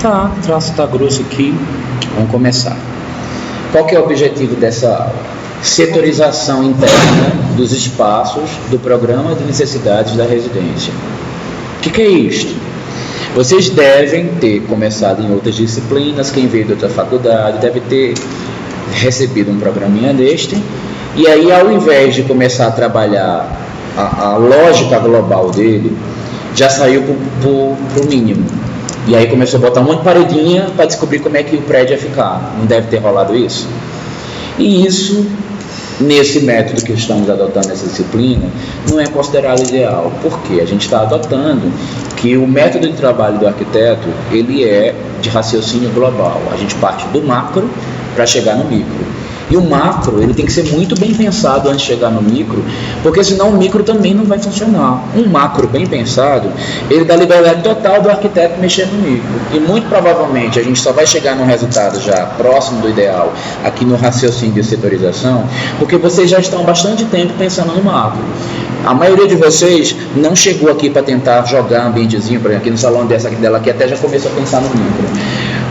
Tá, o traço tá grosso aqui. Vamos começar. Qual que é o objetivo dessa aula? Setorização interna dos espaços do programa de necessidades da residência. O que é isto? Vocês devem ter começado em outras disciplinas, quem veio de outra faculdade deve ter recebido um programinha deste, e aí ao invés de começar a trabalhar a lógica global dele, já saiu para o mínimo. E aí começou a botar um monte de paredinha para descobrir como é que o prédio ia ficar. Não deve ter rolado isso? E isso, nesse método que estamos adotando nessa disciplina, não é considerado ideal. Por quê? A gente está adotando que o método de trabalho do arquiteto, ele é de raciocínio global. A gente parte do macro para chegar no micro. E o macro, ele tem que ser muito bem pensado antes de chegar no micro, porque senão o micro também não vai funcionar. Um macro bem pensado, ele dá liberdade total do arquiteto mexer no micro. E muito provavelmente a gente só vai chegar num resultado já próximo do ideal, aqui no raciocínio de setorização, porque vocês já estão há bastante tempo pensando no macro. A maioria de vocês não chegou aqui para tentar jogar ambientezinho, por exemplo, aqui no salão dela aqui até já começou a pensar no micro,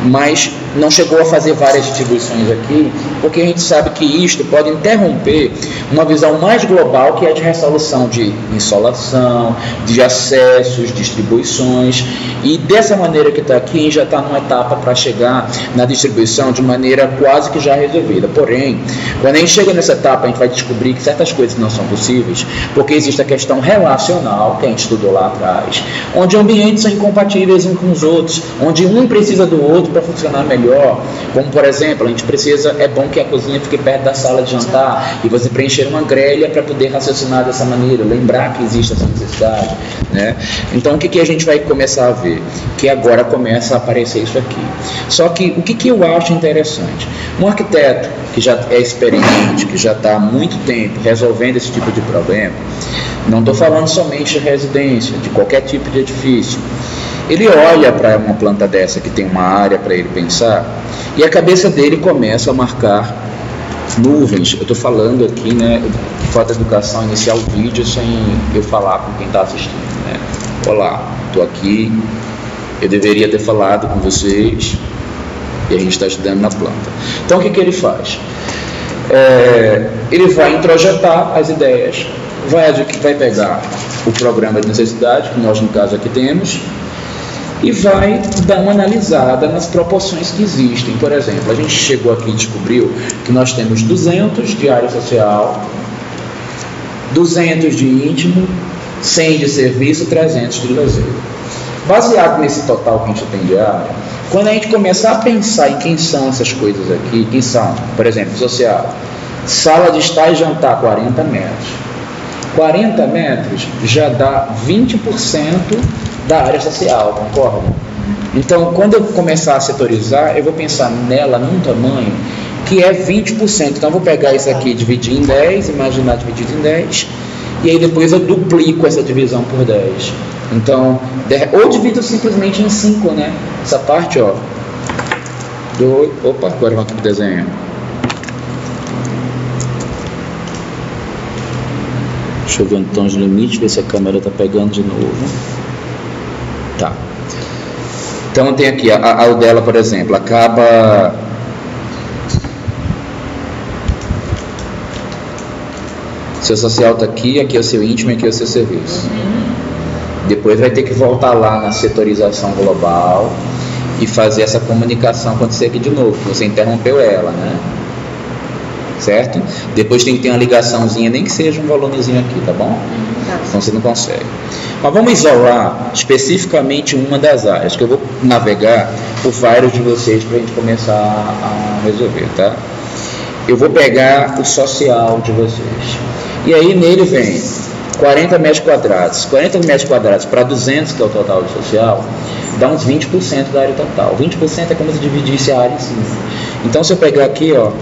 mas não chegou a fazer várias distribuições aqui, porque a gente sabe que isto pode interromper uma visão mais global, que é de resolução de insolação, de acessos, distribuições, e dessa maneira que está aqui, a gente já está numa etapa para chegar na distribuição de maneira quase que já resolvida. Porém, quando a gente chega nessa etapa, a gente vai descobrir que certas coisas não são possíveis, porque existe a questão relacional, que a gente estudou lá atrás, onde ambientes são incompatíveis uns com os outros, onde um precisa do outro para funcionar melhor. Como, por exemplo, a gente precisa, é bom que a cozinha fique perto da sala de jantar e você preencher uma grelha para poder raciocinar dessa maneira, lembrar que existe essa necessidade, né? Então, o que a gente vai começar a ver? Que agora começa a aparecer isso aqui. Só que, o que eu acho interessante? Um arquiteto que já é experiente, que já está há muito tempo resolvendo esse tipo de problema, não estou falando somente de residência, de qualquer tipo de edifício, ele olha para uma planta dessa que tem uma área para ele pensar e a cabeça dele começa a marcar nuvens. Eu estou falando aqui, né, falta de educação, iniciar o vídeo sem eu falar com quem está assistindo, né? Olá, estou aqui, eu deveria ter falado com vocês e a gente está estudando na planta. Então o que ele faz? Ele vai introjetar as ideias, vai pegar o programa de necessidade, que nós no caso aqui temos, e vai dar uma analisada nas proporções que existem. Por exemplo, a gente chegou aqui e descobriu que nós temos 200 de área social, 200 de íntimo, 100 de serviço, 300 de lazer. Baseado nesse total que a gente tem de área, quando a gente começar a pensar em quem são essas coisas aqui, quem são, por exemplo, social, sala de estar e jantar, 40 metros. 40 metros já dá 20% da área social, concorda? Então, quando eu começar a setorizar, eu vou pensar nela num tamanho que é 20%. Então, eu vou pegar isso aqui e dividir em 10, imaginar dividido em 10, e aí depois eu duplico essa divisão por 10. Então, ou divido simplesmente em 5, né? Essa parte, ó. Opa, agora vamos aqui pro desenho. Deixa eu ver então os limites, ver se a câmera está pegando de novo. Tá. Então tem aqui a dela, por exemplo, acaba seu social está aqui, aqui é o seu íntimo, aqui é o seu serviço. Depois vai ter que voltar lá na setorização global e fazer essa comunicação acontecer aqui de novo, porque você interrompeu ela, né? Certo? Depois tem que ter uma ligaçãozinha, nem que seja um volumezinho aqui, tá bom? Então você não consegue. Mas vamos isolar especificamente uma das áreas, que eu vou navegar por vários de vocês para a gente começar a resolver, tá? Eu vou pegar o social de vocês. E aí nele vem 40 metros quadrados. 40 metros quadrados para 200, que é o total do social, dá uns 20% da área total. 20% é como se dividisse a área em 5. Então se eu pegar aqui, ó,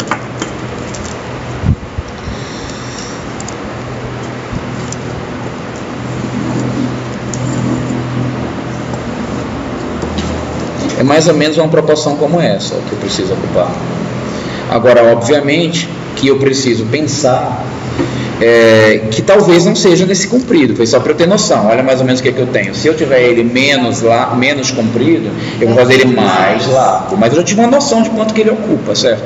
é mais ou menos uma proporção como essa que eu preciso ocupar. Agora, obviamente, que eu preciso pensar que talvez não seja nesse comprido, foi só para eu ter noção. Olha mais ou menos o que eu tenho. Se eu tiver ele menos comprido, eu vou fazer ele mais largo, mas eu já tive uma noção de quanto que ele ocupa, certo?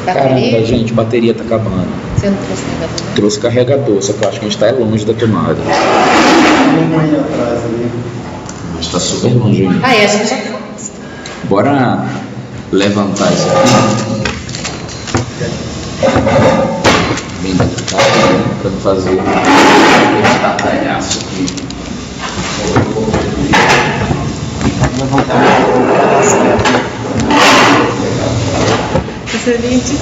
Bateria? Caramba, gente, a bateria tá acabando. Você não trouxe carregador? Trouxe carregador, só que eu acho que a gente está longe da tomada. Vamos aí atrás ali. Mas está super longe ainda. Ah, e a gente já... Bora levantar isso aqui. Bem delicado, para não fazer esse batalhaço aqui. Vou levantar um pedaço. Excelente.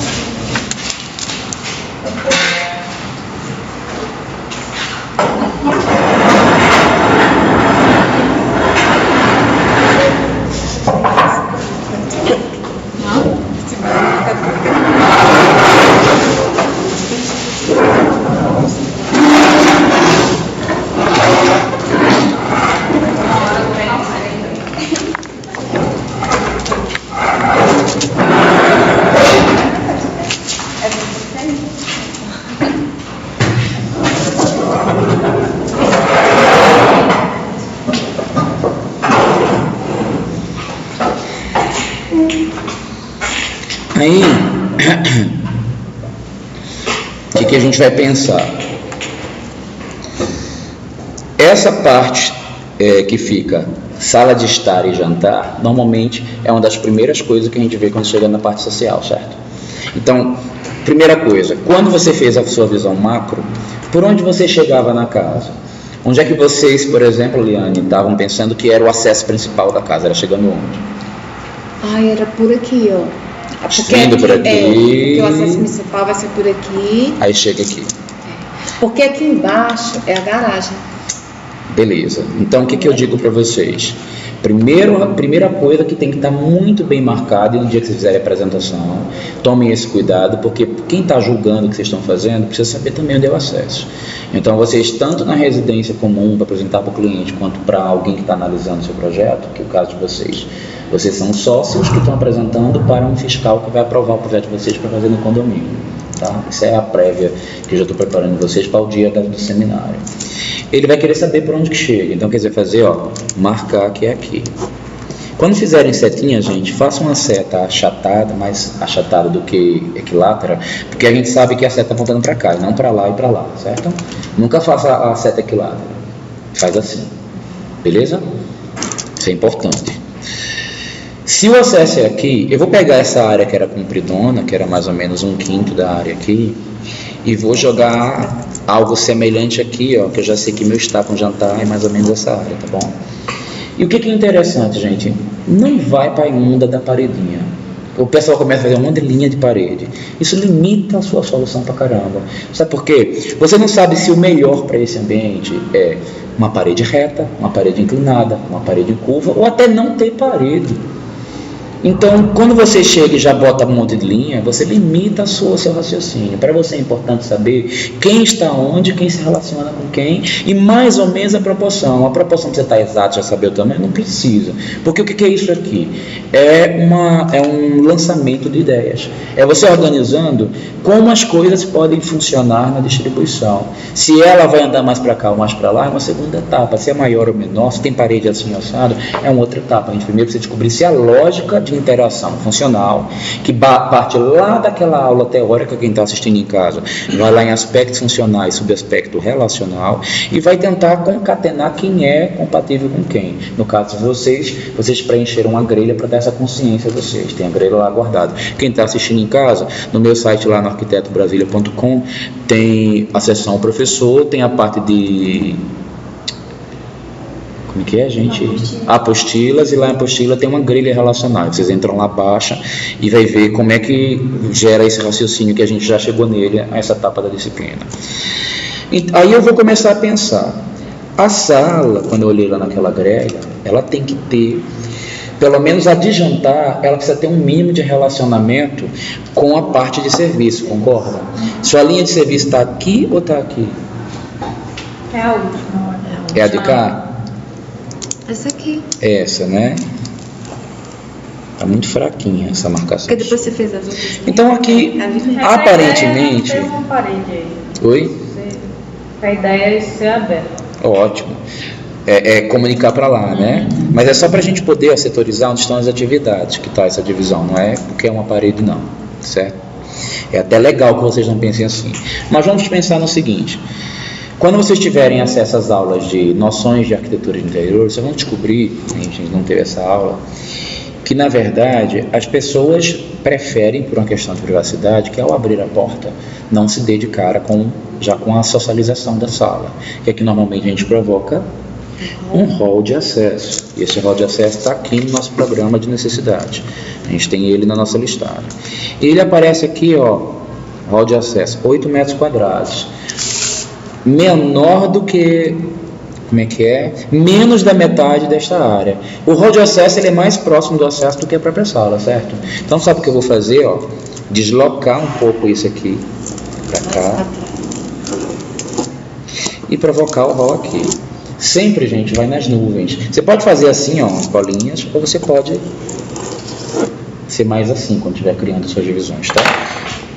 Aí, o que a gente vai pensar? Essa parte que fica sala de estar e jantar, normalmente é uma das primeiras coisas que a gente vê quando chega na parte social, certo? Então, primeira coisa, quando você fez a sua visão macro, por onde você chegava na casa? Onde é que vocês, por exemplo, Liane, estavam pensando que era o acesso principal da casa? Era chegando onde? Ai, era por aqui, ó. Vindo por aqui. Porque o acesso principal vai ser por aqui. Aí chega aqui. Porque aqui embaixo é a garagem. Beleza. Então, o que eu digo para vocês? A primeira coisa que tem que estar muito bem marcada, e no dia que vocês fizerem a apresentação, tomem esse cuidado, porque quem está julgando o que vocês estão fazendo precisa saber também onde é o acesso. Então, vocês, tanto na residência comum para apresentar para o cliente, quanto para alguém que está analisando o seu projeto, que é o caso de vocês são sócios que estão apresentando para um fiscal que vai aprovar o projeto de vocês para fazer no condomínio. Tá? Essa é a prévia que eu já estou preparando vocês para o dia do seminário. Ele vai querer saber por onde que chega. Então, quer dizer, fazer, marcar que é aqui. Quando fizerem setinha, gente, façam uma seta achatada, mais achatada do que equilátera, porque a gente sabe que a seta está apontando para cá, e não para lá e para lá, certo? Nunca faça a seta equilátera. Faz assim. Beleza? Isso é importante. Se o acesso é aqui, eu vou pegar essa área que era compridona, que era mais ou menos 1/5 da área aqui, e vou jogar algo semelhante aqui, que eu já sei que meu staff com jantar é mais ou menos essa área, tá bom? E o que é interessante, gente? Não vai para a imunda da paredinha. O pessoal começa a fazer um monte de linha de parede. Isso limita a sua solução pra caramba. Sabe por quê? Você não sabe se o melhor para esse ambiente é uma parede reta, uma parede inclinada, uma parede em curva, ou até não ter parede. Então, quando você chega e já bota um monte de linha, você limita o seu raciocínio. Para você é importante saber quem está onde, quem se relaciona com quem, e mais ou menos a proporção. A proporção que você está exato, já saber o tamanho, não precisa. Porque o que é isso aqui? É um lançamento de ideias. É você organizando como as coisas podem funcionar na distribuição. Se ela vai andar mais para cá ou mais para lá, é uma segunda etapa. Se é maior ou menor, se tem parede assim assado, é uma outra etapa. A gente primeiro precisa descobrir se a lógica de interação funcional, que parte lá daquela aula teórica, quem está assistindo em casa, vai lá em aspectos funcionais, subaspecto relacional, e vai tentar concatenar quem é compatível com quem. No caso de vocês preencheram uma grelha para dar essa consciência a vocês, tem a grelha lá guardada. Quem está assistindo em casa, no meu site lá no arquitetobrasilia.com, tem a seção professor, tem a parte de... Como que é, gente? Apostilas, e lá em apostila tem uma grelha relacional. Vocês entram lá, baixa e vai ver como é que gera esse raciocínio que a gente já chegou nele, a essa etapa da disciplina. E aí eu vou começar a pensar. A sala, quando eu olhei lá naquela grelha, ela tem que ter, pelo menos a de jantar, ela precisa ter um mínimo de relacionamento com a parte de serviço, concorda? Sua linha de serviço está aqui ou está aqui? É a última. É a de cá? Essa aqui. Essa, né? Tá muito fraquinha essa marcação. Porque depois você fez as outras. Então aqui, aparentemente... Tem uma parede aí. Oi? A ideia é ser aberto. Ótimo. É comunicar para lá, né? Mas é só para a gente poder setorizar onde estão as atividades que está essa divisão, não é porque é uma parede não, certo? É até legal que vocês não pensem assim. Mas vamos pensar no seguinte: quando vocês tiverem acesso às aulas de noções de arquitetura de interior, vocês vão descobrir, a gente não teve essa aula, que na verdade as pessoas preferem, por uma questão de privacidade, que ao abrir a porta não se dê de cara já com a socialização da sala, que é que normalmente a gente provoca um hall de acesso. E esse hall de acesso está aqui no nosso programa de necessidade. A gente tem ele na nossa listagem. E ele aparece aqui, ó, hall de acesso, 8 metros quadrados. Menor do que, menos da metade desta área. O hall de acesso ele é mais próximo do acesso do que a própria sala, certo? Então sabe o que eu vou fazer, ó? Deslocar um pouco isso aqui para cá e provocar o hall aqui. Sempre, gente, vai nas nuvens. Você pode fazer assim, ó, as bolinhas, ou você pode ser mais assim quando estiver criando suas divisões, tá?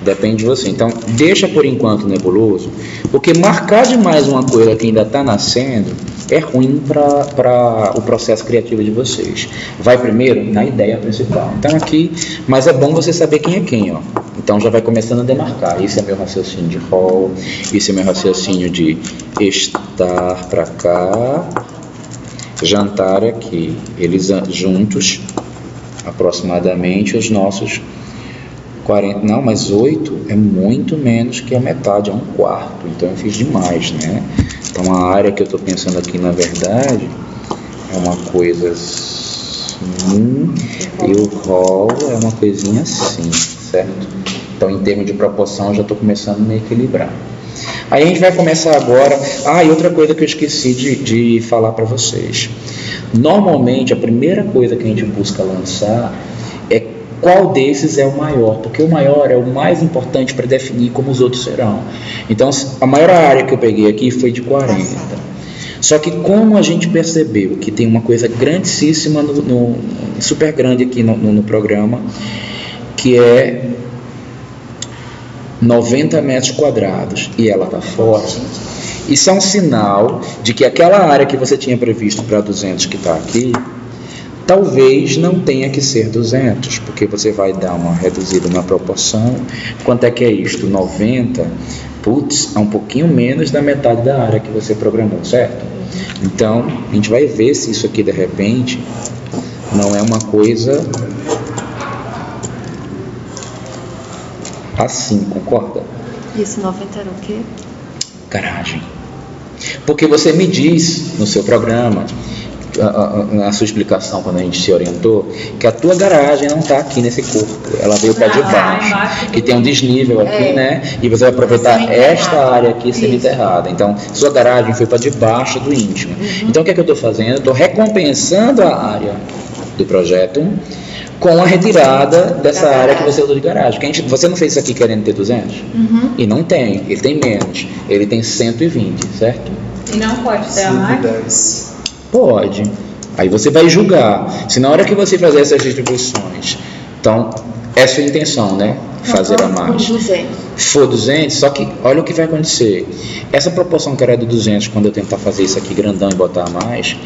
Depende de você. Então, deixa por enquanto nebuloso, porque marcar demais uma coisa que ainda está nascendo é ruim para o processo criativo de vocês. Vai primeiro na ideia principal. Então aqui, mas é bom você saber quem é quem, ó. Então já vai começando a demarcar. Esse é meu raciocínio de hall, esse é meu raciocínio de estar para cá, jantar aqui. Eles juntos, aproximadamente os nossos 40, não, mas 8 é muito menos que a metade, é 1/4, então eu fiz demais, né? Então a área que eu estou pensando aqui, na verdade, é uma coisa assim, e o hall é uma coisinha assim, certo? Então em termos de proporção eu já estou começando a me equilibrar. Aí a gente vai começar agora, e outra coisa que eu esqueci de falar para vocês. Normalmente a primeira coisa que a gente busca lançar é qual desses é o maior, porque o maior é o mais importante para definir como os outros serão. Então, a maior área que eu peguei aqui foi de 40. Só que como a gente percebeu que tem uma coisa grandíssima, super grande aqui no programa, que é 90 metros quadrados, e ela está fora, isso é um sinal de que aquela área que você tinha previsto para 200 que está aqui, talvez não tenha que ser 200, porque você vai dar uma reduzida na proporção. Quanto é que é isto? 90? Putz, é um pouquinho menos da metade da área que você programou, certo? Então, a gente vai ver se isso aqui, de repente, não é uma coisa assim, concorda? E esse 90 era o quê? Garagem. Porque você me diz no seu programa, na sua explicação, quando a gente se orientou, que a tua garagem não está aqui nesse corpo, ela veio para de baixo, que tem um desnível aqui, né? E você vai aproveitar esta área aqui semi-enterrada. Então, sua garagem foi para debaixo do íntimo. Então, o que é que eu estou fazendo? Eu estou recompensando a área do projeto com a retirada dessa área que você usou de garagem. Porque você não fez isso aqui querendo ter 200? E não tem, ele tem menos, ele tem 120, certo? E não pode ter a mais? Pode. Aí você vai julgar. Se na hora que você fazer essas distribuições, então, essa é a sua intenção, né? Fazer a mais. For 200, só que olha o que vai acontecer. Essa proporção que era de 200, quando eu tentar fazer isso aqui grandão e botar a mais,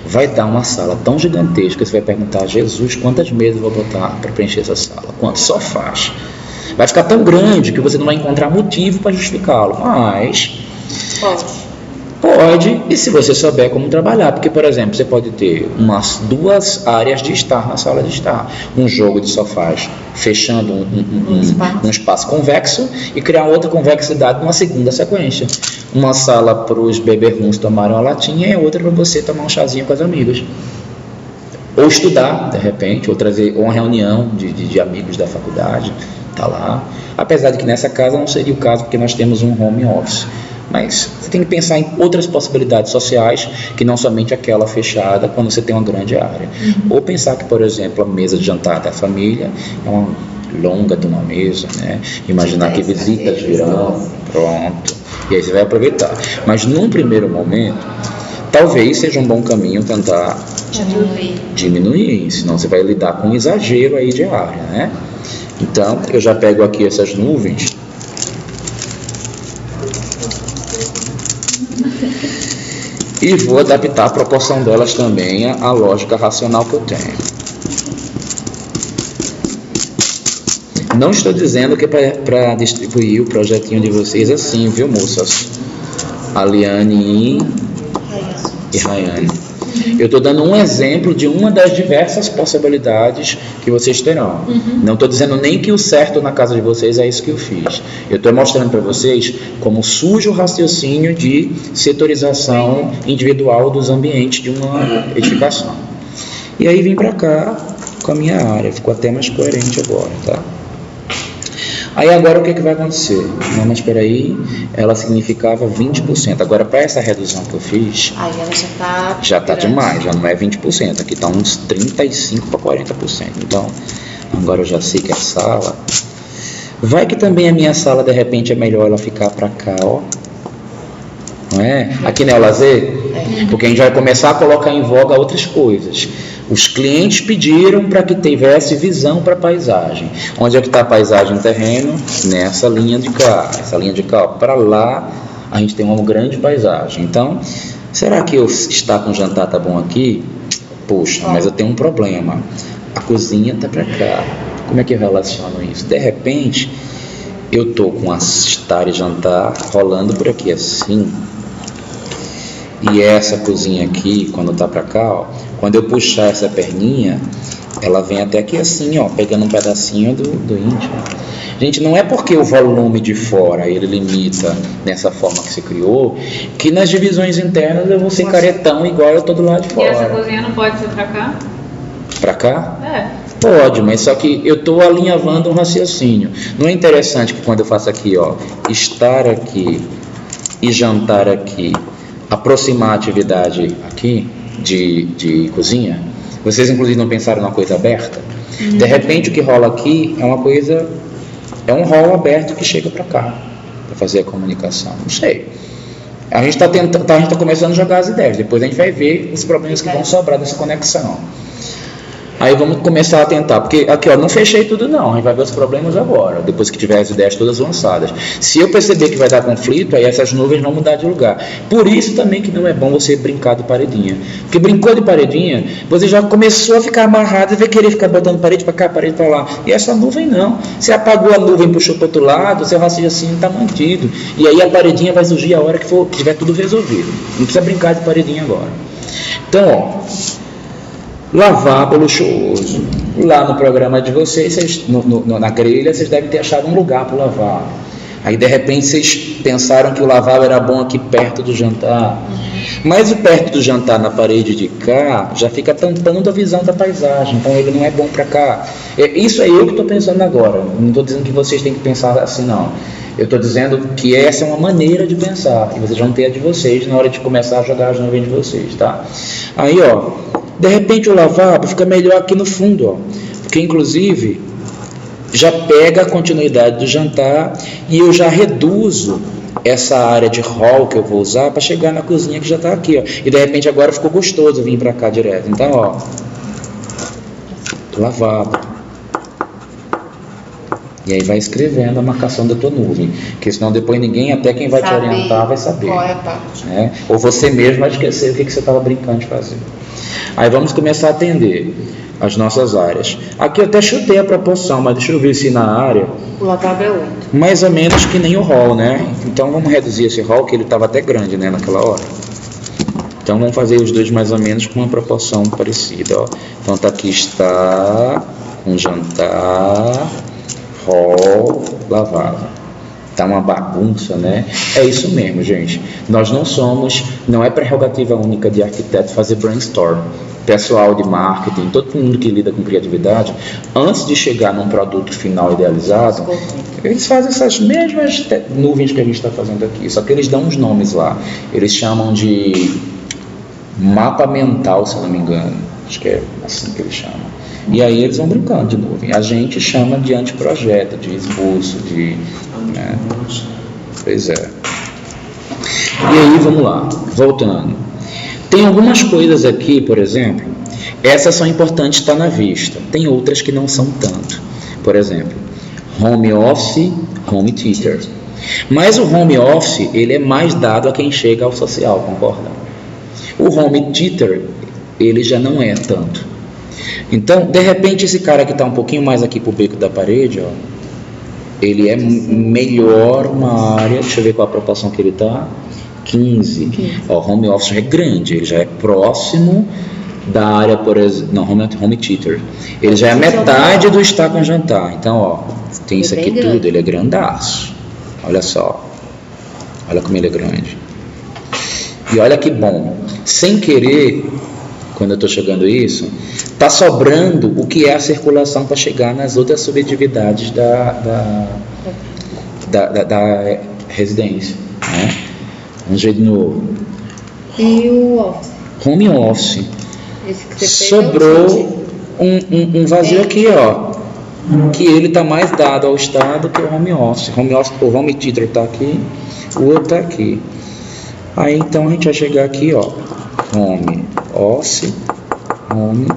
vai dar uma sala tão gigantesca que você vai perguntar: Jesus, quantas mesas eu vou botar para preencher essa sala? Quantos sofás? Vai ficar tão grande que você não vai encontrar motivo para justificá-lo. Mas pode, e se você souber como trabalhar, porque, por exemplo, você pode ter umas 2 áreas de estar na sala de estar, um jogo de sofás fechando um espaço convexo e criar outra convexidade numa segunda sequência, uma sala para os beberrons tomarem uma latinha e outra para você tomar um chazinho com as amigas, ou estudar de repente, ou trazer uma reunião de amigos da faculdade, tá lá, apesar de que nessa casa não seria o caso, porque nós temos um home office. Mas você tem que pensar em outras possibilidades sociais que não somente aquela fechada quando você tem uma grande área. Ou pensar que, por exemplo, a mesa de jantar da família é uma longa de uma mesa, né? Imaginar que visitas virão, pronto. E aí você vai aproveitar. Mas num primeiro momento, talvez seja um bom caminho tentar diminuir, senão você vai lidar com um exagero aí de área, né? Então, eu já pego aqui essas nuvens. E vou adaptar a proporção delas também à lógica racional que eu tenho. Não estou dizendo que é para distribuir o projetinho de vocês assim, viu, moças? Aliane e Rayane. Eu estou dando um exemplo de uma das diversas possibilidades que vocês terão. Não estou dizendo nem que o certo na casa de vocês é isso que eu fiz. Eu estou mostrando para vocês como surge o raciocínio de setorização individual dos ambientes de uma edificação. E aí vim para cá com a minha área. Ficou até mais coerente agora, tá? Aí agora o que vai acontecer? Não, mas espera aí, ela significava 20%. Agora para essa redução que eu fiz, aí ela já está demais, já não é 20%. Aqui está uns 35% para 40%. Então, agora eu já sei que a sala... Vai que também a minha sala, de repente, é melhor ela ficar para cá, ó. Não é? Aqui não é o lazer? Porque a gente vai começar a colocar em voga outras coisas. Os clientes pediram para que tivesse visão para a paisagem. Onde é que está a paisagem no terreno? Nessa linha de cá. Essa linha de cá, para lá, a gente tem uma grande paisagem. Então, será que eu estar com o jantar tá bom aqui? Poxa, mas eu tenho um problema. A cozinha está para cá. Como é que eu relaciono isso? De repente, eu estou com a estar e jantar rolando por aqui assim. E essa cozinha aqui, quando está para cá, ó, quando eu puxar essa perninha, ela vem até aqui assim, ó, pegando um pedacinho do íntimo. Gente, não é porque o volume de fora ele limita nessa forma que se criou, que nas divisões internas eu vou ser caretão igual eu tô do lado de fora. E essa cozinha não pode ser para cá? Para cá? É. Pode, mas só que eu estou alinhavando um raciocínio. Não é interessante que quando eu faço aqui, ó, estar aqui e jantar aqui, aproximar a atividade aqui de cozinha, vocês inclusive não pensaram numa coisa aberta? De repente o que rola aqui é uma coisa, é um rolo aberto que chega para cá, para fazer a comunicação, não sei. A gente está começando a jogar as ideias, depois a gente vai ver os problemas que vão sobrar dessa conexão. Aí vamos começar a tentar, porque aqui ó, não fechei tudo não, a gente vai ver os problemas agora, depois que tiver as ideias todas lançadas. Se eu perceber que vai dar conflito, aí essas nuvens vão mudar de lugar. Por isso também que não é bom você brincar de paredinha, porque brincou de paredinha, você já começou a ficar amarrado e vai querer ficar botando parede para cá, parede para lá. E essa nuvem não, você apagou a nuvem, puxou para o outro lado, seu raciocínio está mantido. E aí a paredinha vai surgir a hora que tiver tudo resolvido. Não precisa brincar de paredinha agora. Então, ó... Lavabo luxuoso. Lá no programa de vocês, na grelha, vocês devem ter achado um lugar para o lavabo. Aí de repente vocês pensaram que o lavabo era bom aqui perto do jantar. Mas o perto do jantar na parede de cá já fica tampando a visão da paisagem. Então ele não é bom para cá. Isso é eu que estou pensando agora. Não estou dizendo que vocês têm que pensar assim não. Eu estou dizendo que essa é uma maneira de pensar. E vocês vão ter a de vocês na hora de começar a jogar as nuvens de vocês, tá? Aí ó, de repente o lavabo fica melhor aqui no fundo, ó, porque inclusive já pega a continuidade do jantar e eu já reduzo essa área de hall que eu vou usar para chegar na cozinha que já está aqui, ó. E de repente agora ficou gostoso vir para cá direto. Então, ó, lavabo. E aí vai escrevendo a marcação da tua nuvem, porque senão depois ninguém, até quem vai te orientar, vai saber. Qual é a parte? Né? Ou você mesmo vai esquecer o que você estava brincando de fazer. Aí vamos começar a atender as nossas áreas. Aqui eu até chutei a proporção, mas deixa eu ver se na área... O lavabo é 8. Mais ou menos que nem o hall, né? Então vamos reduzir esse hall, que ele estava até grande, né, naquela hora. Então vamos fazer os dois mais ou menos com uma proporção parecida, ó. Então tá aqui, está com jantar... hall, lavado. Tá uma bagunça, né? É isso mesmo, gente. Nós não é prerrogativa única de arquiteto fazer brainstorm. Pessoal de marketing, todo mundo que lida com criatividade, antes de chegar num produto final idealizado, eles fazem essas mesmas nuvens que a gente está fazendo aqui, só que eles dão uns nomes lá. Eles chamam de mapa mental, se eu não me engano. Acho que é assim que eles chamam. E aí eles vão brincando de nuvem. A gente chama de anteprojeto, de esboço, de... Né? Pois é. E aí, vamos lá. Voltando. Tem algumas coisas aqui, por exemplo, essas são importantes estar na vista. Tem outras que não são tanto. Por exemplo, home office, home theater. Mas o home office, ele é mais dado a quem chega ao social, concorda? O home theater, ele já não é tanto. Então, de repente, esse cara que está um pouquinho mais aqui pro beco da parede, ó, ele é melhor uma área, deixa eu ver qual a proporção que ele está, 15. Ó, home office é grande, ele já é próximo da área, por exemplo, não, home theater. Ele já é metade do estar com jantar. Então, ó, tem isso aqui tudo, ele é grandaço. Olha só. Olha como ele é grande. E olha que bom. Sem querer, quando eu estou chegando isso, está sobrando o que é a circulação para chegar nas outras subatividades da residência, né? Um jeito novo. E o office? Home office. Esse que você fez Sobrou um vazio aqui, ó. Que ele está mais dado ao estado que o home office. O home theater está aqui, o outro está aqui. Aí então a gente vai chegar aqui, ó. Home office, home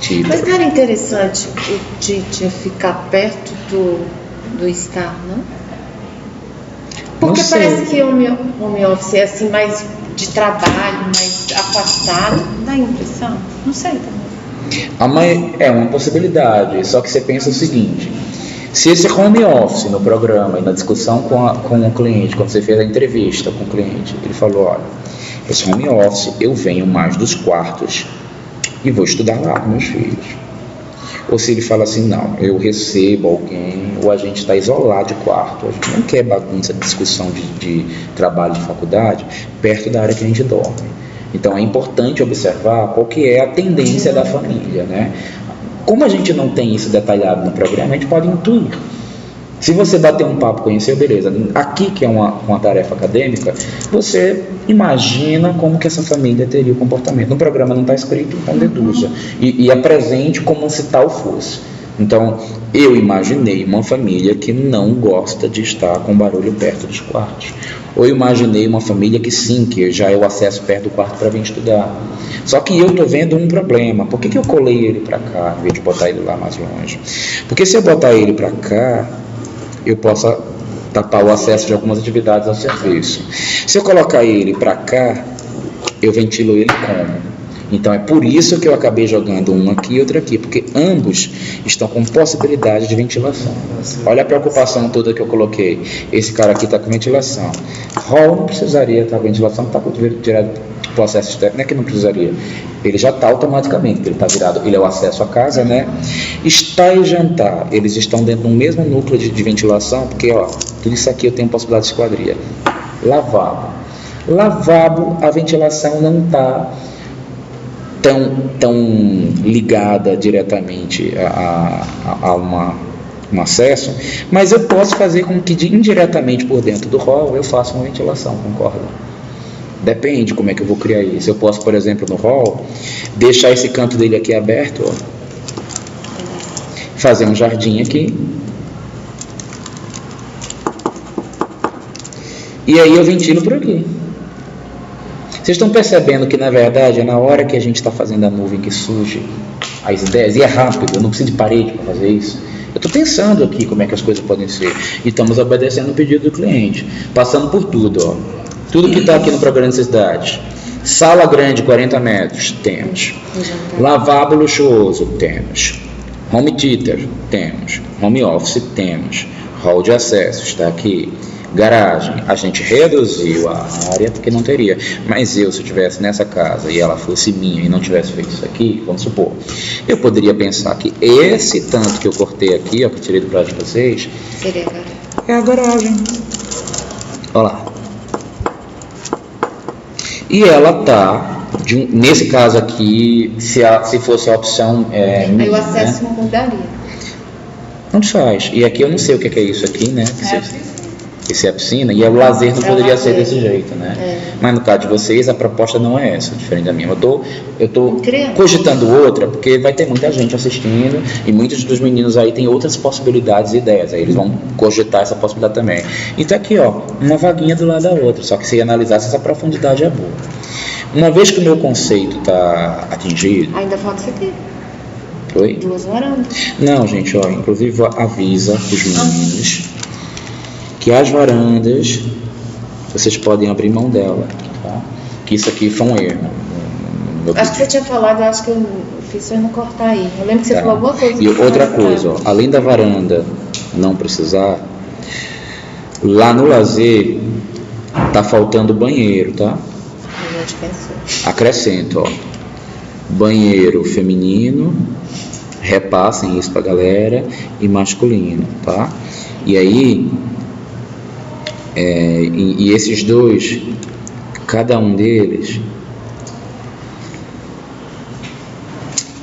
theater. Mas não era interessante de ficar perto do estar, não? Porque Não sei. parece que o home office é assim mais de trabalho, mais afastado. Dá a impressão? Não sei também. É uma possibilidade, só que você pensa o seguinte: se esse home office no programa e na discussão com o cliente, quando você fez a entrevista com o cliente, ele falou, olha, esse home office eu venho mais dos quartos e vou estudar lá com meus filhos. Ou se ele fala assim, não, eu recebo alguém, ou a gente está isolado de quarto, a gente não quer bagunça de discussão de trabalho de faculdade perto da área que a gente dorme. Então é importante observar qual que é a tendência da família, né? Como a gente não tem isso detalhado no programa, a gente pode intuir. Se você bater um papo, conhecer, beleza. Aqui, que é uma tarefa acadêmica, você imagina como que essa família teria o comportamento. No programa não está escrito, então deduza. E apresente como se tal fosse. Então, eu imaginei uma família que não gosta de estar com barulho perto dos quartos. Ou imaginei uma família que sim, que já é o acesso perto do quarto para vir estudar. Só que eu estou vendo um problema. Por que eu colei ele para cá, em vez de botar ele lá mais longe? Porque se eu botar ele para cá, eu posso tapar o acesso de algumas atividades ao serviço. Se eu colocar ele para cá, eu ventilo ele como? Então é por isso que eu acabei jogando um aqui e outro aqui, porque ambos estão com possibilidade de ventilação. Olha a preocupação toda que eu coloquei. Esse cara aqui está com ventilação. Hall não precisaria estar com ventilação, está direto para o acesso externo. Não é que não precisaria. Ele já está automaticamente, porque ele está virado, ele é o acesso à casa, né? Estar e jantar, eles estão dentro do mesmo núcleo de ventilação, porque ó, tudo isso aqui eu tenho possibilidade de esquadria. Lavabo, a ventilação não está tão ligada diretamente a um acesso, mas eu posso fazer com que indiretamente por dentro do hall eu faça uma ventilação, concorda? Depende como é que eu vou criar isso. Eu posso, por exemplo, no hall, deixar esse canto dele aqui aberto, ó, fazer um jardim aqui, e aí eu ventilo por aqui. Vocês estão percebendo que, na verdade, é na hora que a gente está fazendo a nuvem que surge as ideias, e é rápido, eu não preciso de parede para fazer isso. Eu estou pensando aqui como é que as coisas podem ser, e estamos obedecendo o pedido do cliente, passando por tudo, ó. Tudo que está aqui no programa de necessidades. Sala grande, 40 metros, temos. Lavabo luxuoso, temos. Home theater, temos. Home office, temos. Hall de acesso, está aqui. Garagem, a gente reduziu a área porque não teria, mas se eu estivesse nessa casa e ela fosse minha e não tivesse feito isso aqui, vamos supor, eu poderia pensar que esse tanto que eu cortei aqui, ó, que eu tirei do prato de vocês, Seria a garagem. é a garagem. Olha lá. E ela tá, nesse caso aqui, se fosse a opção Aí o acesso mudaria. Não faz. E aqui eu não sei o que é isso aqui, né? Esse é a piscina, e o lazer não poderia ser desse jeito, né? Mas no caso de vocês, a proposta não é essa, diferente da minha. Eu tô cogitando outra, porque vai ter muita gente assistindo, e muitos dos meninos aí têm outras possibilidades e ideias, aí eles vão cogitar essa possibilidade também. Então aqui, ó, uma vaguinha do lado da outra, só que se analisasse, essa profundidade é boa. Uma vez que o meu conceito está atingido... Ainda falta isso aqui. Oi? 2 varandas. Não, gente, ó, inclusive avisa os meninos que as varandas vocês podem abrir mão dela, tá? Que isso aqui foi um erro. meu Acho que você tinha falado, eu acho que eu fiz só não cortar aí. Eu lembro que você falou alguma coisa. E outra coisa, ó, além da varanda não precisar, lá no lazer tá faltando banheiro, tá? A gente pensou. Acrescento, ó, banheiro feminino, repassem isso pra galera, e masculino, tá? E aí, e esses dois, cada um deles,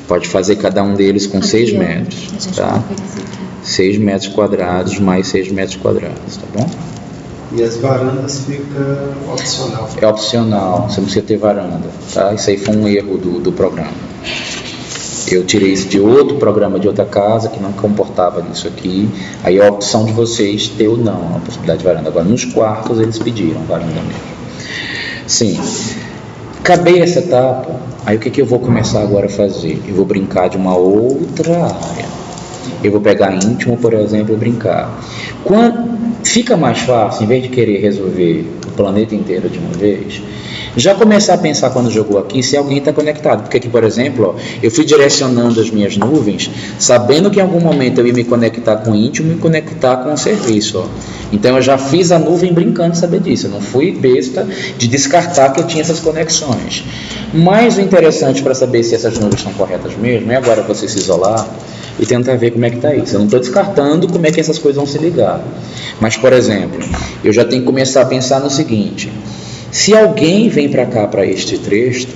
pode fazer cada um deles com 6 metros, tá? 6 metros quadrados mais 6 metros quadrados, tá bom? E as varandas fica opcional. É opcional, você não precisa ter varanda, tá? Isso aí foi um erro do programa. Eu tirei isso de outro programa, de outra casa, que não comportava nisso aqui. Aí é a opção de vocês ter ou não a possibilidade de varanda. Agora, nos quartos, eles pediram varanda mesmo. Sim. Acabei essa etapa, aí o que eu vou começar agora a fazer? Eu vou brincar de uma outra área. Eu vou pegar íntimo, por exemplo, e brincar. Fica mais fácil, em vez de querer resolver o planeta inteiro de uma vez, já começar a pensar quando jogou aqui se alguém está conectado. Porque aqui, por exemplo, ó, eu fui direcionando as minhas nuvens, sabendo que em algum momento eu ia me conectar com o íntimo e me conectar com o serviço. Ó. Então eu já fiz a nuvem brincando de saber disso. Eu não fui besta de descartar que eu tinha essas conexões. Mas o interessante para saber se essas nuvens estão corretas mesmo é agora você se isolar e tentar ver como é que está isso. Eu não estou descartando como é que essas coisas vão se ligar. Mas, por exemplo, eu já tenho que começar a pensar no seguinte: se alguém vem para cá, para este trecho,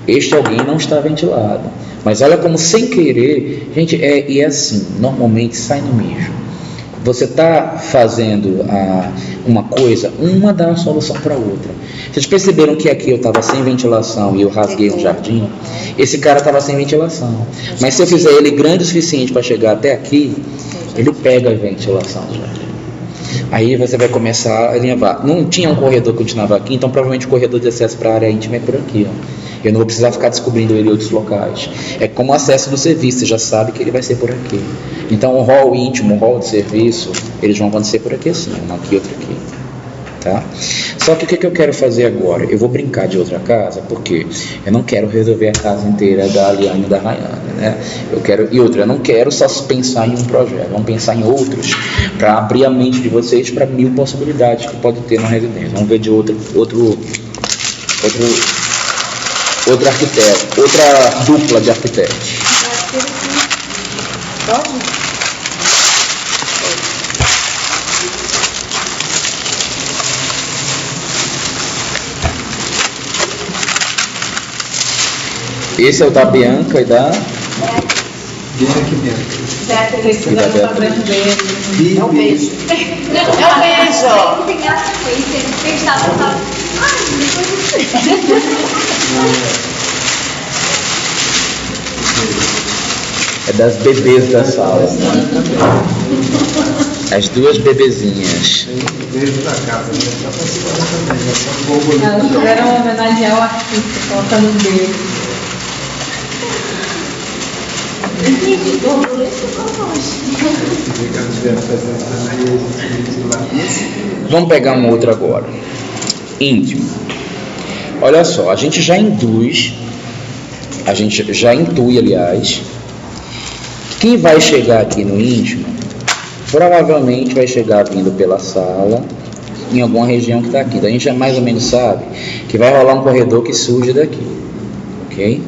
este alguém não está ventilado. Mas olha como, sem querer, gente, é assim, normalmente sai no mijo. Você está fazendo uma coisa, uma dá a solução para outra. Vocês perceberam que aqui eu estava sem ventilação e eu rasguei um jardim? Esse cara estava sem ventilação. Mas se eu fizer ele grande o suficiente para chegar até aqui, ele pega a ventilação do jardim. Aí você vai começar a levar. Não tinha um corredor que continuava aqui, então provavelmente o corredor de acesso para a área íntima é por aqui. Ó. Eu não vou precisar ficar descobrindo ele em outros locais. É como o acesso do serviço, você já sabe que ele vai ser por aqui. Então o hall íntimo, o hall de serviço, eles vão acontecer por aqui assim, um aqui, outro aqui. Tá? Só que o que eu quero fazer agora? Eu vou brincar de outra casa, porque eu não quero resolver a casa inteira da Aliane e da Rayane, né? Eu não quero só pensar em um projeto, vamos pensar em outros, para abrir a mente de vocês para 1000 possibilidades que pode ter na residência. Vamos ver de outro arquiteto, outra dupla de arquitetos. Pode? Esse é o da Bianca e da... Bianca e Bianca. Precisa botar branco dele. É um beijo. É um beijo. Não tem graça com isso, ele pensava, É das bebês da sala. As duas bebezinhas. Beijo da casa, né? Já passou também, já só borboleta. Elas quiseram homenagear o artista, colocando um beijo. Vamos pegar um outro agora. Íntimo. Olha só, a gente já intui, aliás, quem vai chegar aqui no íntimo, provavelmente vai chegar vindo pela sala, em alguma região que está aqui. Então a gente já mais ou menos sabe que vai rolar um corredor que surge daqui, ok?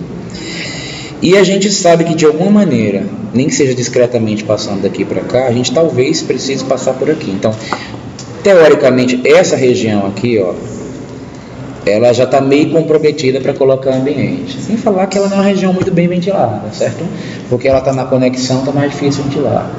E a gente sabe que de alguma maneira, nem que seja discretamente passando daqui para cá, a gente talvez precise passar por aqui. Então, teoricamente, essa região aqui, ó, ela já está meio comprometida para colocar ambiente. Sem falar que ela não é uma região muito bem ventilada, certo? Porque ela está na conexão, está mais difícil ventilar.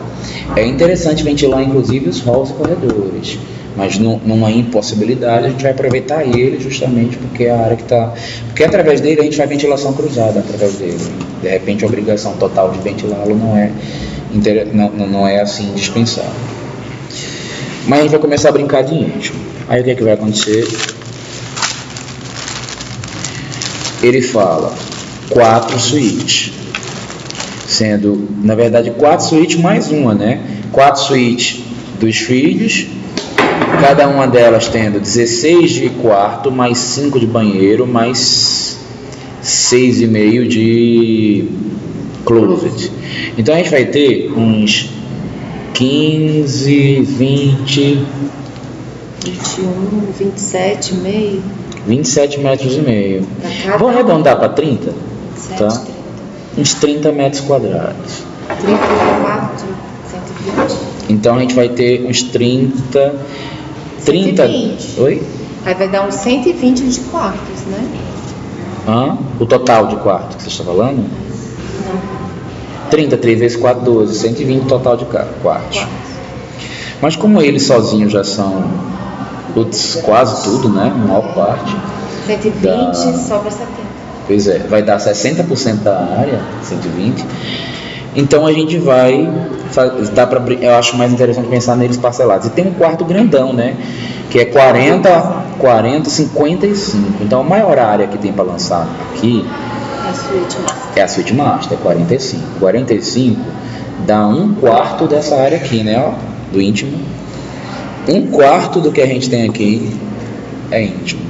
É interessante ventilar, inclusive, os halls e corredores. Mas numa impossibilidade, a gente vai aproveitar ele justamente porque é a área que está... Porque através dele a gente vai ventilação cruzada através dele. De repente a obrigação total de ventilá-lo não é assim dispensável. Mas a gente vai começar a brincar de íntimo. Aí o que é que vai acontecer? Ele fala 4 suítes. Sendo, na verdade, 4 suítes mais uma, né? 4 suítes dos filhos, cada uma delas tendo 16 de quarto, mais 5 de banheiro, mais 6,5 de closet. Então a gente vai ter uns 15, 20... 21, 27, meio. 27 metros e meio. Vamos arredondar para 30? 7, Tá? 30. Uns 30 metros quadrados. 34, 120. Então a gente vai ter uns 30... 120. Oi? Aí vai dar uns 120 de quartos, né? O total de quartos que você está falando? Não. 30, 3 vezes 4, 12. 120 total de quartos. Mas como eles sozinhos já são quase tudo, né? A maior parte. 120 sobra 70. Pois é, vai dar 60% da área, 120. Então a gente vai, eu acho mais interessante pensar neles parcelados. E tem um quarto grandão, né? Que é 40, 55. Então a maior área que tem para lançar aqui é a suíte master, 45. 45 dá um quarto dessa área aqui, né? Ó, do íntimo. Um quarto do que a gente tem aqui é íntimo.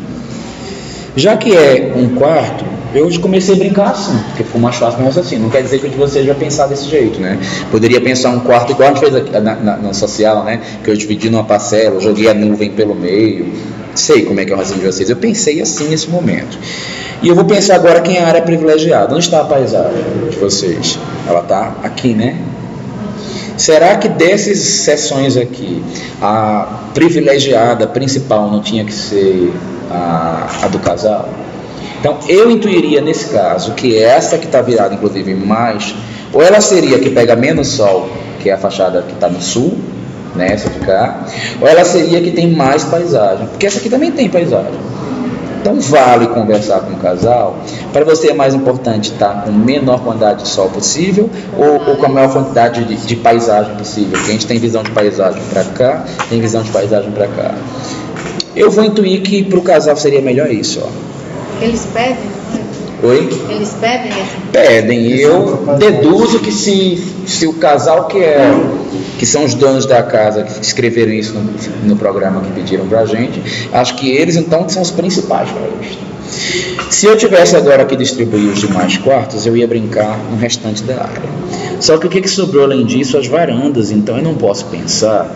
Já que é um quarto, eu comecei a brincar assim, porque ficou mais fácil meu raciocínio. Não quer dizer que você já pensar desse jeito, né? Poderia pensar um quarto igual a gente fez aqui, na social, né? Que eu dividi numa parcela, joguei a nuvem pelo meio. Sei como é que é o raciocínio de vocês. Eu pensei assim nesse momento. E eu vou pensar agora quem é a área privilegiada. Onde está a paisagem de vocês? Ela está aqui, né? Será que dessas seções aqui, a privilegiada principal não tinha que ser a do casal? Então, eu intuiria nesse caso que essa que está virada, inclusive, mais, ou ela seria que pega menos sol, que é a fachada que está no sul, né, essa de cá, ou ela seria que tem mais paisagem, porque essa aqui também tem paisagem. Então, vale conversar com o casal. Para você é mais importante estar com a menor quantidade de sol possível ou com a maior quantidade de paisagem possível? Porque a gente tem visão de paisagem para cá, tem visão de paisagem para cá. Eu vou intuir que para o casal seria melhor isso, ó. Eles pedem, não é? Oi? Eles pedem esse? Pedem. Eu deduzo que se o casal que são os donos da casa que escreveram isso no programa que pediram pra gente, acho que eles então são os principais para isso. Se eu tivesse agora que distribuir os demais quartos, eu ia brincar no restante da área. Só que o que sobrou além disso? As varandas. Então eu não posso pensar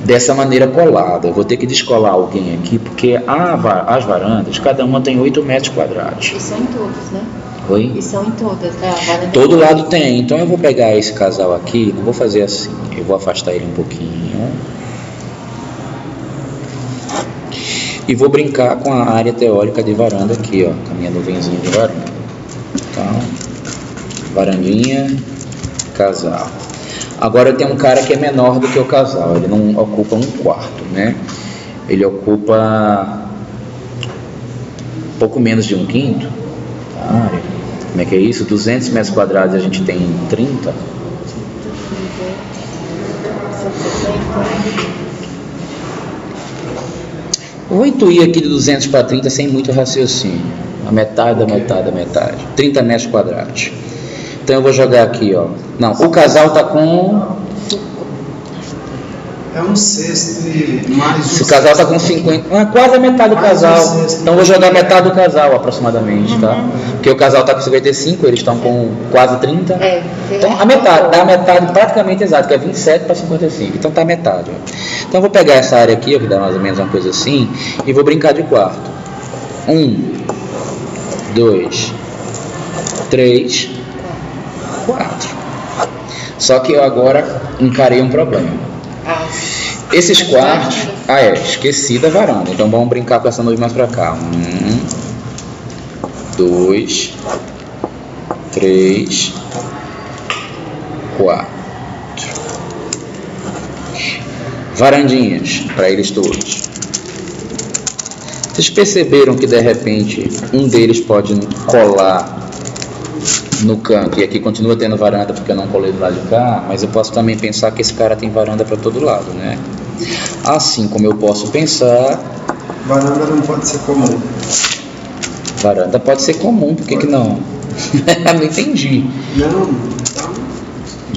dessa maneira colada. Eu vou ter que descolar alguém aqui, porque as varandas, cada uma tem 8 metros quadrados. E são em todos, né? Oi? E são em todas, né? Todo lado tem. Então eu vou pegar esse casal aqui, não vou fazer assim, eu vou afastar ele um pouquinho e vou brincar com a área teórica de varanda aqui, ó, com a minha nuvenzinha de varanda. Então, varandinha, casal. Agora tem um cara que é menor do que o casal, ele não ocupa um quarto, né? Ele ocupa pouco menos de um quinto da área. Como é que é isso? 200 metros quadrados a gente tem 30. Eu vou intuir aqui de 200 para 30 sem muito raciocínio. A metade da metade da metade. 30 metros quadrados. Então eu vou jogar aqui, ó. Não, o casal tá com... É um sexto e mais... Se o casal tá com 50... quase a metade do casal. Então eu vou jogar metade do casal aproximadamente, tá? Porque o casal tá com 55, eles estão com quase 30. Então a metade, dá a metade praticamente exato, que é 27 para 55. Então tá a metade, ó. Então eu vou pegar essa área aqui, ó, que dá mais ou menos uma coisa assim, e vou brincar de quarto. 1, 2, 3, 4. Só que eu agora encarei um problema. Esses quartos... esqueci da varanda. Então vamos brincar com essa nuvem mais pra cá. 1, 2, 3, 4. Varandinhas para eles todos. Vocês perceberam que de repente um deles pode colar no canto, e aqui continua tendo varanda porque eu não colei do lado de cá, mas eu posso também pensar que esse cara tem varanda para todo lado, né? Assim como eu posso pensar... Varanda não pode ser comum. Varanda pode ser comum, por que não? Não entendi. Não,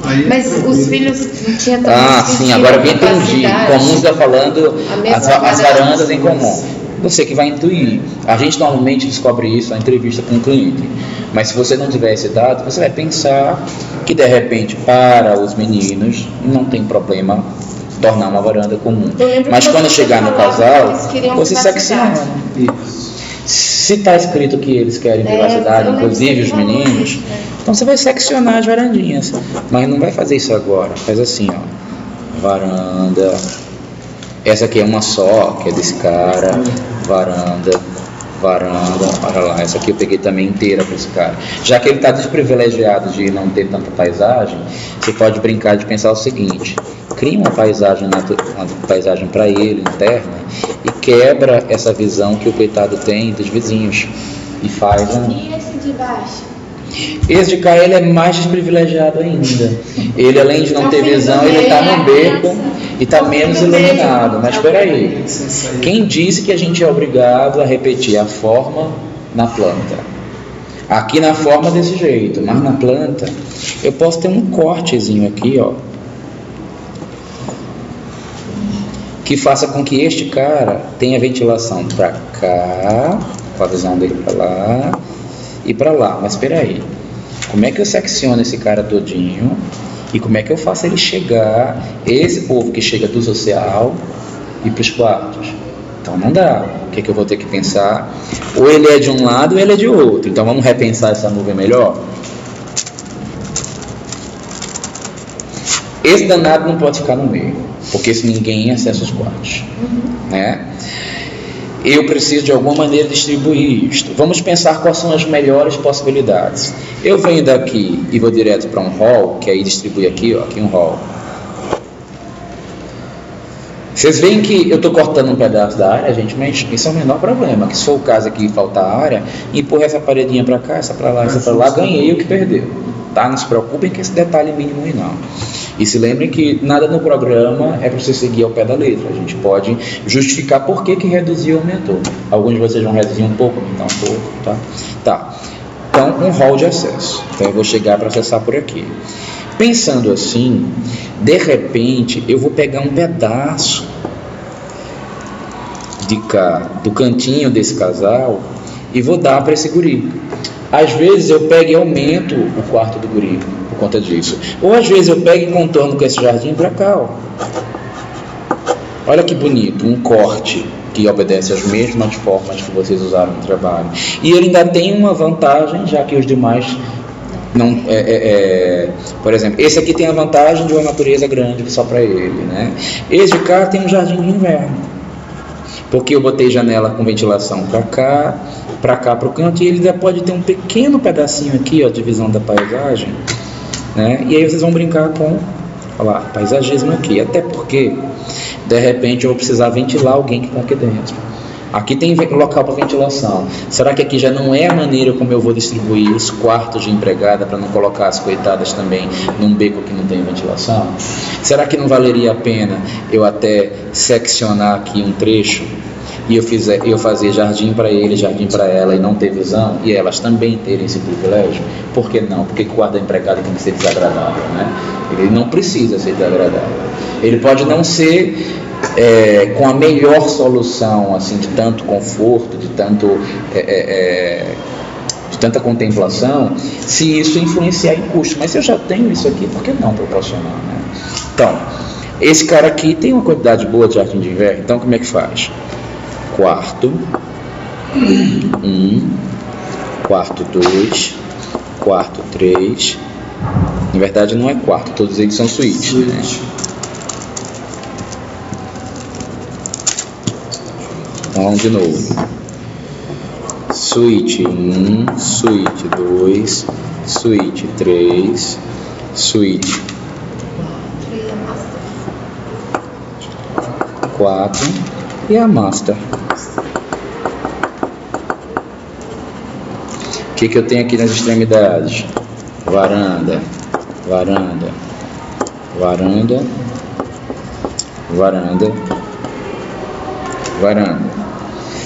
aí mas os filhos não tinham também... Sim, agora eu entendi. Comum está falando as varandas em comum. você que vai intuir. A gente normalmente descobre isso na entrevista com o cliente. Mas se você não tiver esse dado, você vai pensar que de repente para os meninos não tem problema tornar uma varanda comum. Mas quando chegar no casal, você secciona. Se está escrito que eles querem privacidade, inclusive os meninos, então você vai seccionar as varandinhas. Mas não vai fazer isso agora. Faz assim, ó. Varanda. Essa aqui é uma só, que é desse cara. Varanda. Olha lá, essa aqui eu peguei também inteira para esse cara. Já que ele está desprivilegiado de não ter tanta paisagem, você pode brincar de pensar o seguinte: cria uma paisagem para ele, interna, e quebra essa visão que o coitado tem dos vizinhos. E faz um... E esse de baixo? Esse de cá, ele é mais desprivilegiado ainda. Ele, além de não ter visão, ele está no beco e está menos iluminado. Mas espera aí, quem disse que a gente é obrigado a repetir a forma na planta? Aqui na forma desse jeito, mas na planta eu posso ter um cortezinho aqui, ó, que faça com que este cara tenha ventilação para cá, com a visão dele para lá e para lá. Mas espera aí, como é que eu secciono esse cara todinho e como é que eu faço ele chegar, esse povo que chega do social e para os quartos? Então não dá. O que é que eu vou ter que pensar? Ou ele é de um lado ou ele é de outro. Então vamos repensar essa nuvem melhor. Esse danado não pode ficar no meio, porque se ninguém acessa os quartos, né? Eu preciso de alguma maneira distribuir isto. Vamos pensar quais são as melhores possibilidades. Eu venho daqui e vou direto para um hall, que aí distribui aqui, ó, aqui um hall. Vocês veem que eu estou cortando um pedaço da área, gente, mas isso é o menor problema. Que se for o caso aqui e faltar área, empurra essa paredinha para cá, essa para lá, essa para lá, ganhei o que perdeu. Tá? Não se preocupem com esse detalhe mínimo aí não. E se lembrem que nada no programa é para você seguir ao pé da letra. A gente pode justificar por que reduziu ou aumentou. Alguns de vocês vão reduzir um pouco, aumentar um pouco, tá? Tá. Então, um hall de acesso. Então, eu vou chegar para acessar por aqui. Pensando assim, de repente, eu vou pegar um pedaço de cá, do cantinho desse casal, e vou dar para esse guri. Às vezes eu pego e aumento o quarto do guri por conta disso. Ou às vezes eu pego e contorno com esse jardim para cá, ó. Olha que bonito, um corte que obedece às mesmas formas que vocês usaram no trabalho. E ele ainda tem uma vantagem, já que os demais não... por exemplo, esse aqui tem a vantagem de uma natureza grande só para ele, né? Esse de cá tem um jardim de inverno, porque eu botei janela com ventilação para cá para o canto, e ele ainda pode ter um pequeno pedacinho aqui, ó, de visão da paisagem, né? E aí vocês vão brincar com, olha lá, paisagismo aqui, até porque de repente eu vou precisar ventilar alguém que está aqui dentro. Aqui tem local para ventilação. Será que aqui já não é a maneira como eu vou distribuir os quartos de empregada para não colocar as coitadas também num beco que não tem ventilação? Será que não valeria a pena eu até seccionar aqui um trecho e eu fazer jardim para ele, jardim para ela e não ter visão, e elas também terem esse privilégio? Por que não? Porque o quarto da empregada tem que ser desagradável, né? Ele não precisa ser desagradável. Ele pode não ser com a melhor solução, assim, de tanto conforto, de tanta contemplação, se isso influenciar em custo. Mas se eu já tenho isso aqui, por que não proporcionar, né? Então, esse cara aqui tem uma quantidade boa de jardim de inverno. Então como é que faz? Quarto 1, quarto 2, quarto 3. Na verdade não é quarto, todos eles são suítes, né? Então vamos de novo. Suíte 1, suíte 2, suíte 3, suíte 4 e a master. O que eu tenho aqui nas extremidades? Varanda, varanda, varanda, varanda, varanda.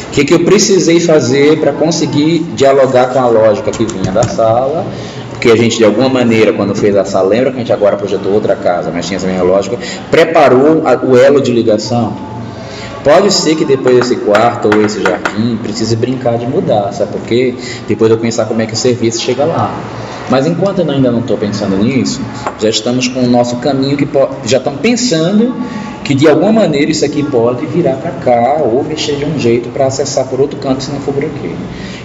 O que eu precisei fazer para conseguir dialogar com a lógica que vinha da sala? Porque a gente, de alguma maneira, quando fez a sala, lembra que a gente agora projetou outra casa, mas tinha essa mesma lógica, preparou o elo de ligação. Pode ser que depois desse quarto ou esse jardim precise brincar de mudar, sabe por quê? Depois eu pensar como é que o serviço chega lá. Mas enquanto eu ainda não estou pensando nisso, já estamos com o nosso caminho já estamos pensando que de alguma maneira isso aqui pode virar para cá ou mexer de um jeito para acessar por outro canto se não for por aqui.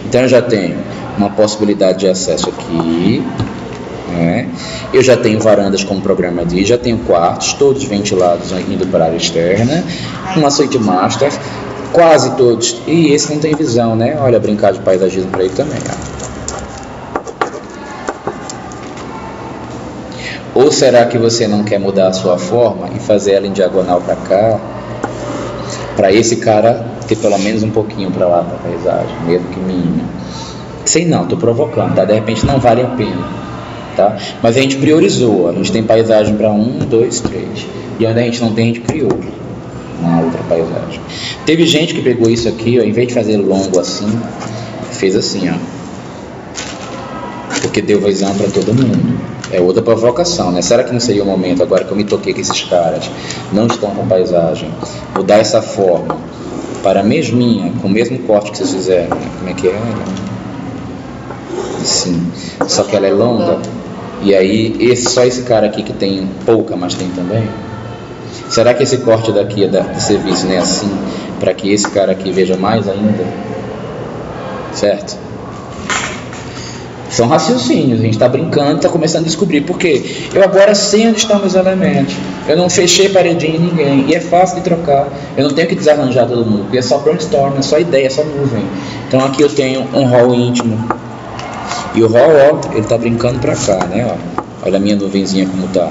Então eu já tenho uma possibilidade de acesso aqui, né? Eu já tenho varandas como programa diz, já tenho quartos, todos ventilados indo para a área externa, uma suíte master, quase todos, e esse não tem visão, né? Olha, brincar de paisagismo para ele também, ó. Ou será que você não quer mudar a sua forma e fazer ela em diagonal para cá, para esse cara ter pelo menos um pouquinho para lá, para a paisagem, mesmo que mínimo? Sei não, estou provocando, tá? De repente não vale a pena, tá? Mas a gente priorizou, a gente tem paisagem para 1, 2, 3, e onde a gente não tem, a gente criou uma outra paisagem. Teve gente que pegou isso aqui, ó, em vez de fazer longo assim, fez assim, ó, porque deu visão para todo mundo. É outra provocação, né? Será que não seria o momento, agora que eu me toquei que esses caras não estão com paisagem, mudar essa forma para a mesminha, com o mesmo corte que vocês fizeram, né? Como é que é? Sim, só que ela é longa. E aí, só esse cara aqui que tem pouca, mas tem também? Será que esse corte daqui do serviço não é assim, para que esse cara aqui veja mais ainda? Certo? São raciocínios, a gente está brincando, está começando a descobrir, porque eu agora sei onde estão meus elementos, eu não fechei paredinha em ninguém, e é fácil de trocar, eu não tenho que desarranjar todo mundo, porque é só brainstorm, é só ideia, é só nuvem. Então aqui eu tenho um hall íntimo, e o hall, ó, ele está brincando para cá, né, ó. Olha a minha nuvenzinha como está.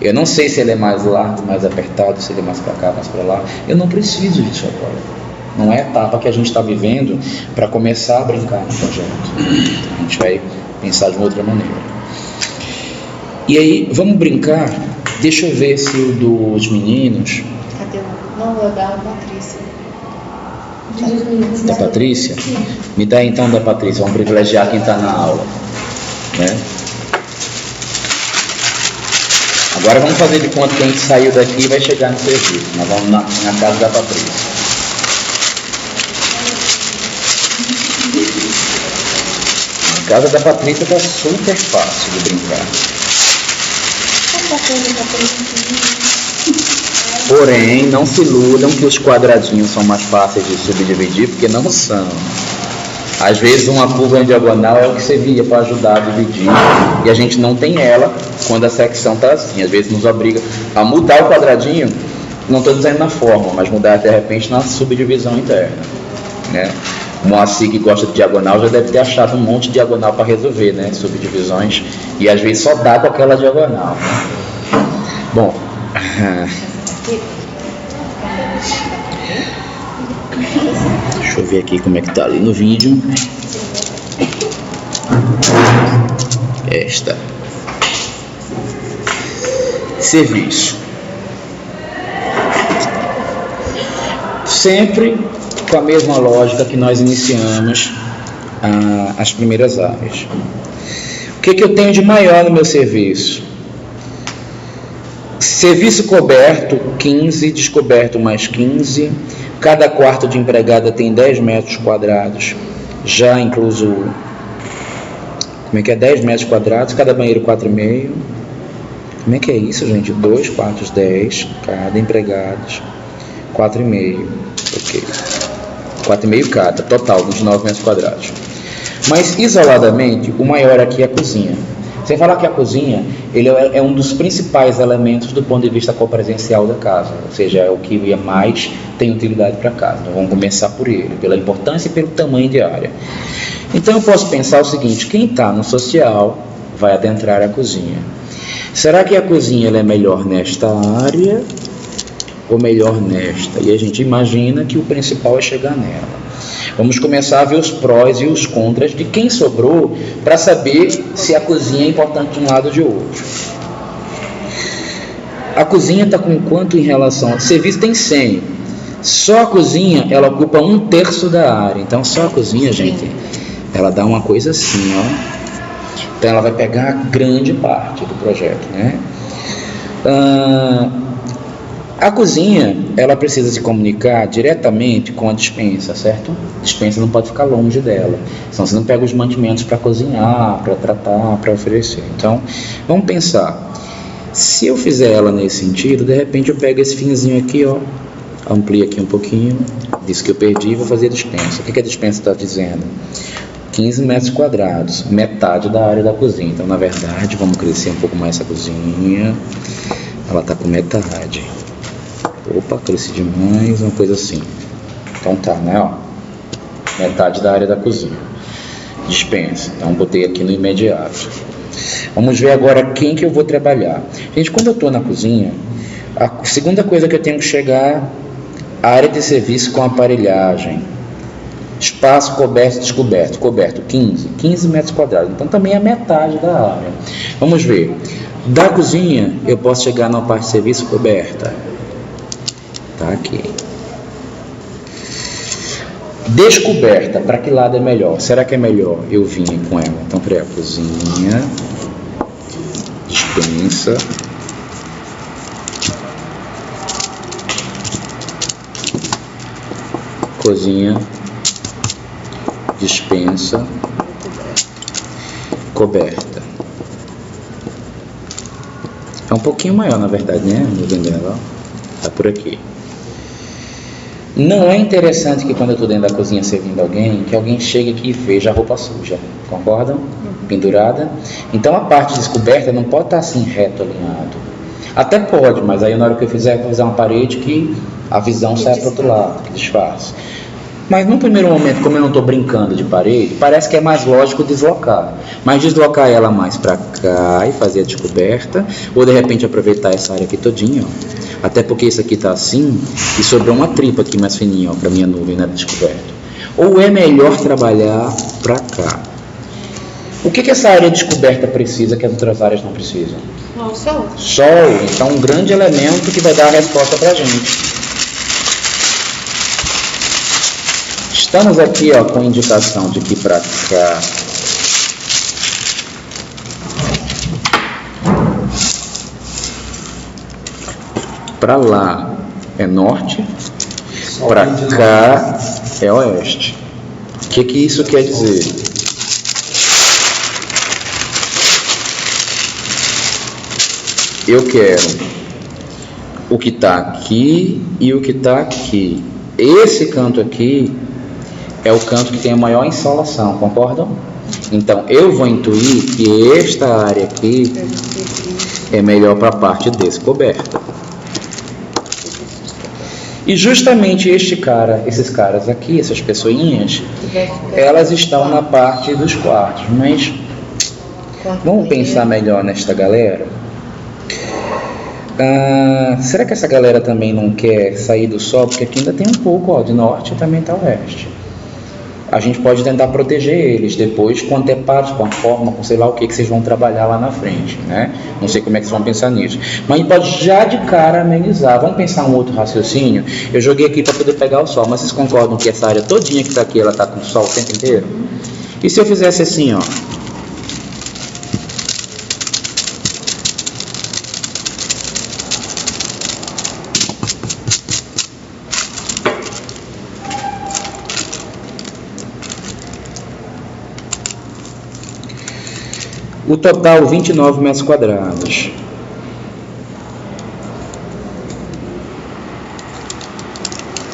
Eu não sei se ele é mais largo, mais apertado, se ele é mais para cá, mais para lá, eu não preciso disso agora. Não é a etapa que a gente está vivendo para começar a brincar no projeto. A gente vai pensar de uma outra maneira. E aí, vamos brincar. Deixa eu ver se o dos meninos... Cadê o... Não, eu da Patrícia. Da Patrícia? Me dá então da Patrícia. Vamos privilegiar quem está na aula, né? Agora vamos fazer de conta que a gente saiu daqui e vai chegar no serviço. Nós vamos na casa da Patrícia. A casa da Patrícia está super fácil de brincar. Porém, não se iludam que os quadradinhos são mais fáceis de subdividir, porque não são. Às vezes uma curva em diagonal é o que servia para ajudar a dividir, e a gente não tem ela quando a secção está assim. Às vezes nos obriga a mudar o quadradinho, não estou dizendo na forma, mas mudar de repente na subdivisão interna, né? O Moacir, que gosta de diagonal, já deve ter achado um monte de diagonal para resolver, né? Subdivisões, e às vezes só dá com aquela diagonal, né? Bom, deixa eu ver aqui como é que tá ali no vídeo. Esta. Serviço. Sempre com a mesma lógica que nós iniciamos as primeiras áreas. O que eu tenho de maior no meu serviço? Serviço coberto, 15, descoberto mais 15. Cada quarto de empregada tem 10 metros quadrados, já incluso, como é que é? 10 metros quadrados, cada banheiro 4,5. Como é que é isso, gente? 2 quartos, 10, cada empregados, 4,5. Ok. 4,5 cada, total, 29 metros quadrados. Mas, isoladamente, o maior aqui é a cozinha. Sem falar que a cozinha, ele é um dos principais elementos do ponto de vista copresencial da casa, ou seja, é o que mais tem utilidade para a casa. Então, vamos começar por ele, pela importância e pelo tamanho de área. Então, eu posso pensar o seguinte: quem está no social vai adentrar a cozinha. Será que a cozinha ela é melhor nesta área ou melhor nesta? E a gente imagina que o principal é chegar nela. Vamos começar a ver os prós e os contras de quem sobrou para saber se a cozinha é importante de um lado ou de outro. A cozinha está com quanto em relação ao serviço? Tem 100. Só a cozinha, ela ocupa 1/3 da área. Então, só a cozinha, gente, ela dá uma coisa assim, ó. Então, ela vai pegar grande parte do projeto, né? A cozinha, ela precisa se comunicar diretamente com a despensa, certo? A despensa não pode ficar longe dela, senão você não pega os mantimentos para cozinhar, para tratar, para oferecer. Então, vamos pensar, se eu fizer ela nesse sentido, de repente eu pego esse finzinho aqui, ó, amplio aqui um pouquinho, disse que eu perdi, vou fazer a dispensa. O que a dispensa está dizendo? 15 metros quadrados, metade da área da cozinha. Então, na verdade, vamos crescer um pouco mais essa cozinha, ela está com metade. Opa, cresci demais, uma coisa assim. Então tá, né, ó, metade da área da cozinha. Dispensa, então botei aqui no imediato. Vamos ver agora quem que eu vou trabalhar. Gente, quando eu estou na cozinha, a segunda coisa que eu tenho que chegar, a área de serviço com aparelhagem. Espaço coberto, descoberto, coberto 15 metros quadrados, então também é metade da área. Vamos ver, da cozinha eu posso chegar na parte de serviço coberta. Tá aqui. Descoberta, para que lado é melhor? Será que é melhor eu vir com ela? Então, peraí, cozinha, dispensa, cozinha, dispensa, coberta. É um pouquinho maior, na verdade, né? Tá por aqui. Não é interessante que quando eu estou dentro da cozinha servindo alguém, que alguém chegue aqui e veja a roupa suja, concordam? Pendurada. Então a parte descoberta não pode estar assim reto, alinhado. Até pode, mas aí na hora que eu fizer, eu vou fazer uma parede que a visão sai para o outro lado, que disfarce. Mas no primeiro momento, como eu não estou brincando de parede, parece que é mais lógico deslocar. Mas deslocar ela mais para cá e fazer a descoberta, ou de repente aproveitar essa área aqui todinha, ó. Até porque isso aqui está assim e sobrou uma tripa aqui mais fininha, ó, para minha nuvem, né, descoberta. Ou é melhor trabalhar para cá? O que essa área descoberta precisa que as outras áreas não precisam? Sol. Sol, então um grande elemento que vai dar a resposta para a gente. Estamos aqui, ó, com indicação de que para cá para lá é norte, para cá é oeste. O que isso quer dizer? Eu quero o que está aqui e o que está aqui. Esse canto aqui é o canto que tem a maior insolação, concordam? Então, eu vou intuir que esta área aqui é melhor para a parte descoberta. E justamente esses caras aqui, essas pessoinhas, elas estão na parte dos quartos. Mas vamos pensar melhor nesta galera? Será que essa galera também não quer sair do sol? Porque aqui ainda tem um pouco, ó, de norte e também está oeste. A gente pode tentar proteger eles depois com anteparos, com a forma, com sei lá o que vocês vão trabalhar lá na frente, né? Não sei como é que vocês vão pensar nisso. Mas a gente pode já de cara amenizar. Vamos pensar um outro raciocínio? Eu joguei aqui para poder pegar o sol, mas vocês concordam que essa área todinha que está aqui, ela está com o sol o tempo inteiro? E se eu fizesse assim, ó? O total 29 metros quadrados.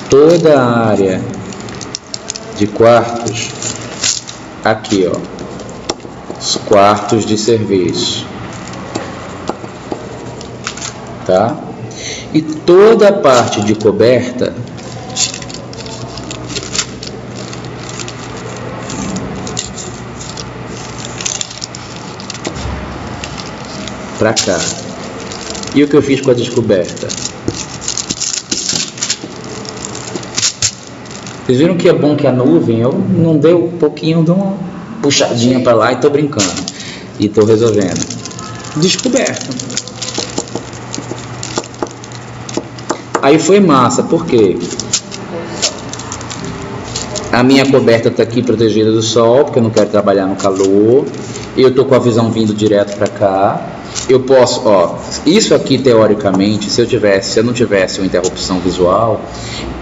Toda a área de quartos, aqui ó, os quartos de serviço, tá? E toda a parte de coberta para cá. E o que eu fiz com a descoberta? Vocês viram que é bom que a nuvem, eu não dei um pouquinho de uma puxadinha para lá e estou brincando. E estou resolvendo. Descoberta. Aí foi massa, por quê? A minha coberta está aqui protegida do sol, porque eu não quero trabalhar no calor. eu estou com a visão vindo direto para cá. Eu posso, isso aqui teoricamente, se eu não tivesse uma interrupção visual,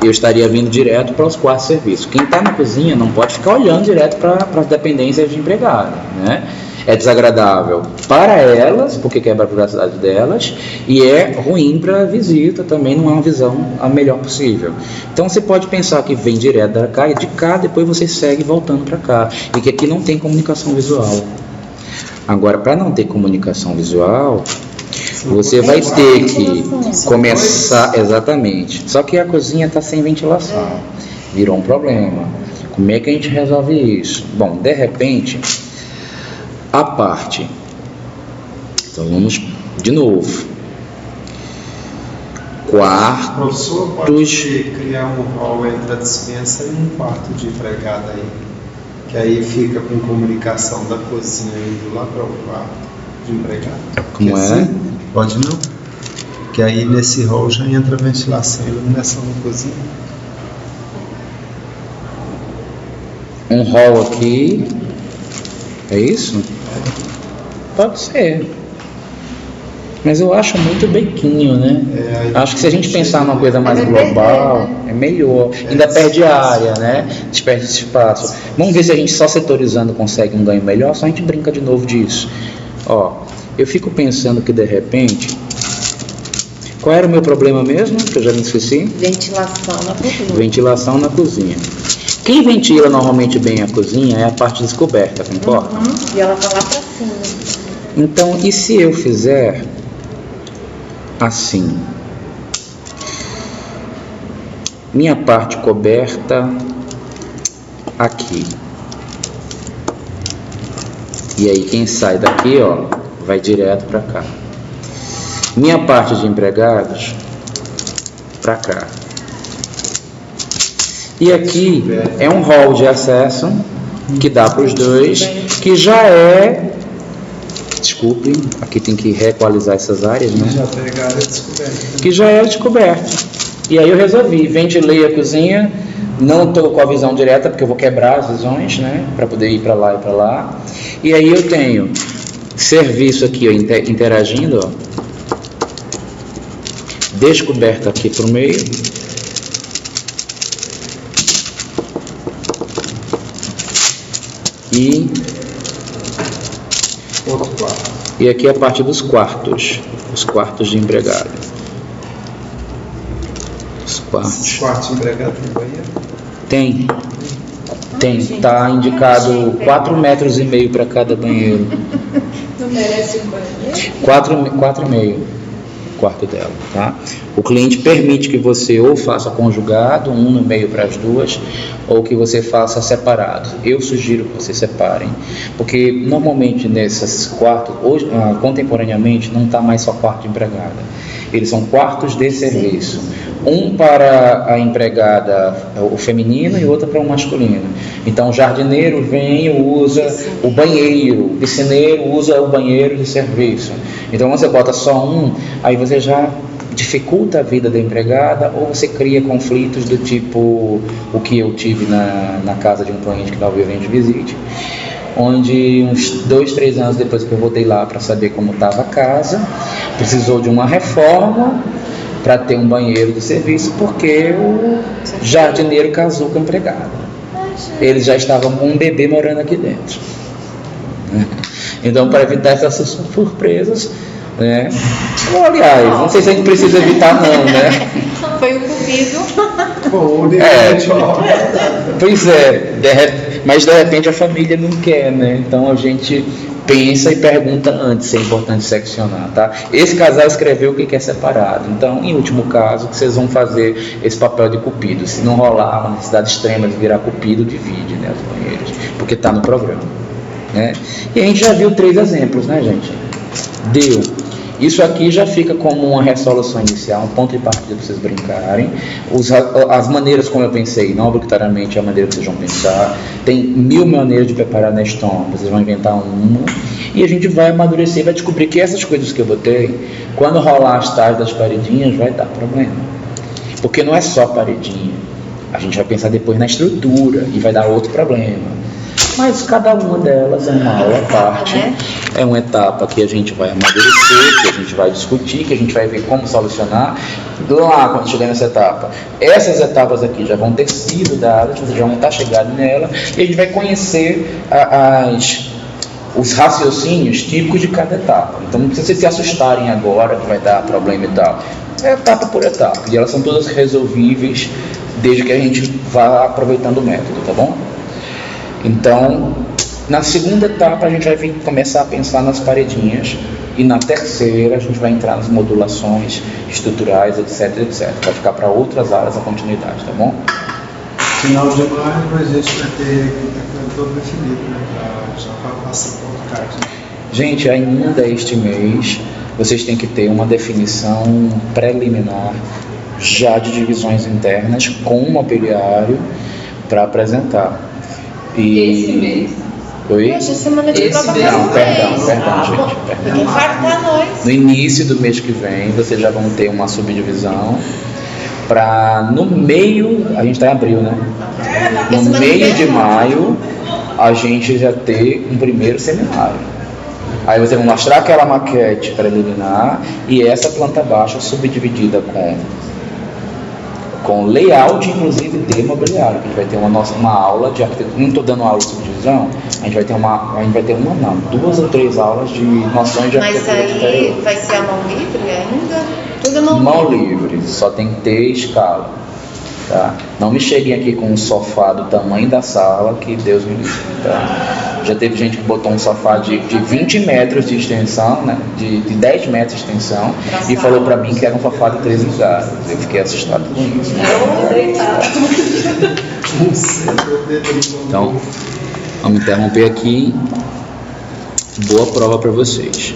eu estaria vindo direto para os quartos de serviço. Quem está na cozinha não pode ficar olhando direto para as dependências de empregada, né? É desagradável para elas, porque quebra a privacidade delas, e é ruim para a visita, também não é uma visão a melhor possível. Então você pode pensar que vem direto da cá e de cá, depois você segue voltando para cá, e que aqui não tem comunicação visual. Agora, para não ter comunicação visual, você vai ter que começar, exatamente, só que a cozinha está sem ventilação, virou um problema. Como é que a gente resolve isso? Bom, de repente, a parte, então vamos de novo, quartos. O professor pode criar um hall entre a despensa e um quarto de empregada aí, que aí fica com comunicação da cozinha indo lá para o quarto de empregada. Como é? Assim, pode não? Que aí nesse hall já entra ventilação e iluminação na cozinha. Um hall aqui, é isso? Pode ser. Mas eu acho muito bequinho, né? Acho que se a gente pensar numa coisa mais global, é melhor. Ainda perde área, né? Perde espaço. Vamos ver se a gente só setorizando consegue um ganho melhor, só a gente brinca de novo disso. Eu fico pensando que de repente... Qual era o meu problema mesmo? Que eu já me esqueci? Ventilação na cozinha. Ventilação na cozinha. Quem ventila normalmente bem a cozinha é a parte descoberta, concorda? E ela tá lá pra cima. Então, e se eu fizer assim? Minha parte coberta aqui. E aí quem sai daqui, vai direto para cá. Minha parte de empregados para cá. E aqui é um hall de acesso que dá para os dois, que já é... Desculpe, aqui tem que reequalizar essas áreas, né? Já pega a área descoberta. Que já é descoberta. E aí eu resolvi, ventilei a cozinha, não estou com a visão direta, porque eu vou quebrar as visões, né? Para poder ir para lá e para lá. E aí eu tenho serviço aqui, interagindo, descoberta aqui para o meio. Outro quarto. E aqui a parte dos quartos, os quartos de empregado. Os quartos. Quarto de empregado tem banheiro? Tem, está indicado 4,5 metros para cada banheiro. Não merece um banheiro? 4,5 quarto dela, tá? O cliente permite que você ou faça conjugado, 1,5 para as duas, ou que você faça separado. Eu sugiro que vocês separem, porque normalmente nesses quartos, hoje, contemporaneamente, não está mais só quarto de empregada. Eles são quartos de serviço. Um para a empregada, o feminino, e outro para o masculino. Então o jardineiro vem e usa o banheiro, o piscineiro usa o banheiro de serviço. Então você bota só um, aí você já dificulta a vida da empregada, ou você cria conflitos do tipo o que eu tive na casa de um cliente que talvez a gente visite, onde uns 2-3 anos depois que eu voltei lá para saber como estava a casa, precisou de uma reforma para ter um banheiro de serviço, porque o jardineiro casou com a empregada. Eles já estavam com um bebê morando aqui dentro. Então, para evitar essas surpresas, né? Aliás, não sei se a gente precisa evitar não, né? Foi o comido. Pois é, mas de repente a família não quer, né? Então a gente pensa e pergunta antes se é importante seccionar, tá? Esse casal escreveu que quer separado. Então, em último caso, vocês vão fazer esse papel de cupido. Se não rolar uma necessidade extrema de virar cupido, divide, né, os banheiros, porque está no programa, né? E a gente já viu 3 exemplos, né, gente? Deu. Isso aqui já fica como uma resolução inicial, um ponto de partida para vocês brincarem. As maneiras como eu pensei, não obrigatoriamente a maneira que vocês vão pensar. Tem 1000 maneiras de preparar na estompa, vocês vão inventar uma. E a gente vai amadurecer, vai descobrir que essas coisas que eu botei, quando rolar as tais das paredinhas, vai dar problema. Porque não é só paredinha. A gente vai pensar depois na estrutura e vai dar outro problema. Mas cada uma delas é uma aula à parte, né? é uma etapa que a gente vai amadurecer, que a gente vai discutir, que a gente vai ver como solucionar. Lá, quando chegar nessa etapa, essas etapas aqui já vão ter sido dadas, vocês já vão estar chegando nela, e a gente vai conhecer os raciocínios típicos de cada etapa. Então não precisa se assustarem agora que vai dar problema e tal. É etapa por etapa, e elas são todas resolvíveis desde que a gente vá aproveitando o método, tá bom? Então, na segunda etapa a gente vai começar a pensar nas paredinhas, e na terceira a gente vai entrar nas modulações estruturais, etc, etc. Vai ficar para outras áreas a continuidade, tá bom? Final de maio a gente vai ter todo definido, né? Já para passar para o AutoCAD. Gente, ainda este mês vocês têm que ter uma definição preliminar já de divisões internas com um mobiliário para apresentar. Esse mês. Oi? Hoje é semana de prova. Não, perdão, gente. Ninguém farta nós. No início do mês que vem, vocês já vão ter uma subdivisão para no meio, a gente está em abril, né? No meio de maio, a gente já ter um primeiro seminário. Aí você vai mostrar aquela maquete preliminar e essa planta baixa subdividida com layout, inclusive de mobiliário. A gente vai ter uma aula de arquitetura. Não estou dando aula de subdivisão, a gente vai ter duas ou três aulas de noções de arquitetura. Mas aí vai ser a mão livre ainda? Tudo mão livre, só tem que ter escala. Tá? Não me cheguem aqui com um sofá do tamanho da sala, que Deus me livre. Tá? Já teve gente que botou um sofá de 20 metros de extensão, né? de 10 metros de extensão, e falou para mim que era um sofá de 3 lugares. Eu fiquei assustado com isso. Então, vamos interromper aqui. Boa prova para vocês.